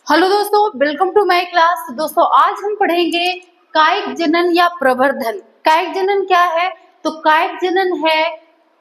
Hello दोस्तों, welcome to my class. दोस्तों आज हम पढ़ेंगे कायिक जनन या प्रवर्धन। कायिक जनन क्या है? तो कायिक जनन है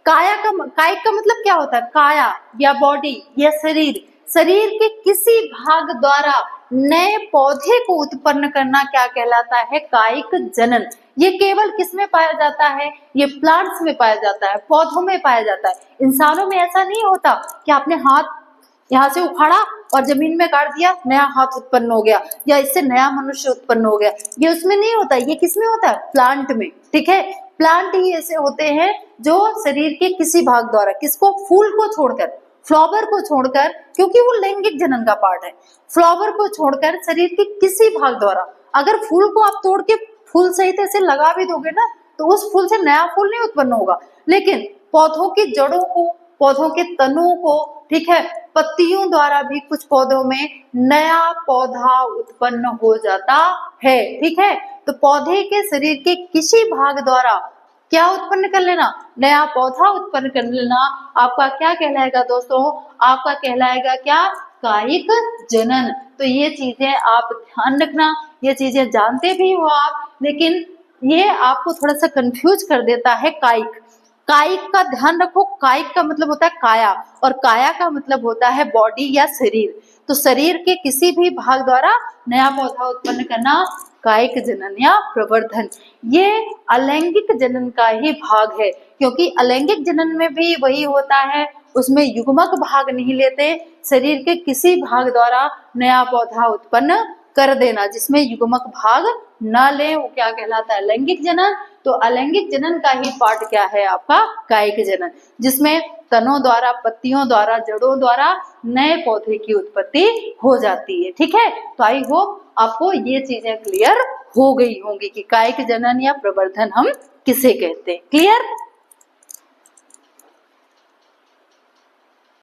कायिक का मतलब क्या होता है? काया या बॉडी या शरीर, शरीर के किसी भाग द्वारा नए पौधे को उत्पन्न करना क्या कहलाता है? कायिक जनन। ये केवल किस में पाया जाता है? ये प्लांट्स में पाया जाता है, पौधों में पाया जाता है। इंसानों में ऐसा नहीं होता कि आपने हाथ यहाँ से उखाड़ा और जमीन में गाड़ दिया, नया हाथ उत्पन्न हो गया या इससे नया मनुष्य उत्पन्न हो गया। ये उसमें नहीं होता। ये किसमें होता है? प्लांट में। ठीक है, प्लांट ही ऐसे होते हैं जो शरीर के किसी भाग द्वारा, किसको? फूल को छोड़कर, फ्लावर को छोड़कर, क्योंकि वो लैंगिक जनन का पार्ट है। फ्लावर को छोड़कर शरीर के किसी भाग द्वारा, अगर फूल को आप तोड़ के फूल सहित ऐसे लगा भी दोगे ना, तो उस फूल से नया फूल नहीं उत्पन्न होगा। लेकिन पौधों की जड़ों को, पौधों के तनों को, ठीक है, पत्तियों द्वारा भी कुछ पौधों में नया पौधा उत्पन्न हो जाता है। ठीक है, तो पौधे के शरीर के किसी भाग द्वारा क्या उत्पन्न कर लेना? नया पौधा उत्पन्न कर लेना। आपका क्या कहलाएगा दोस्तों? आपका कहलाएगा क्या? कायिक जनन। तो ये चीजें आप ध्यान रखना, ये चीजें जानते भी हो आप, लेकिन ये आपको थोड़ा सा कंफ्यूज कर देता है। कायिक, कायिक का ध्यान रखो। कायिक का मतलब होता है काया, और काया का मतलब होता है बॉडी या शरीर। तो शरीर के किसी भी भाग द्वारा नया पौधा उत्पन्न करना कायिक जनन या प्रवर्धन। ये अलैंगिक जनन का ही भाग है, क्योंकि अलैंगिक जनन में भी वही होता है, उसमें युग्मक भाग नहीं लेते। शरीर के किसी भाग द्वारा नया पौधा उत्पन्न कर देना जिसमें युग्मक भाग न ले, वो क्या कहलाता है? लैंगिक जनन। तो अलैंगिक जनन का ही पार्ट क्या है? आपका कायिक जनन, जिसमें तनों द्वारा, पत्तियों द्वारा, जड़ों द्वारा नए पौधे की उत्पत्ति हो जाती है। ठीक है, तो आई होप आपको ये चीजें क्लियर हो गई होंगी कि कायिक जनन या प्रवर्धन हम किसे कहते हैं। क्लियर?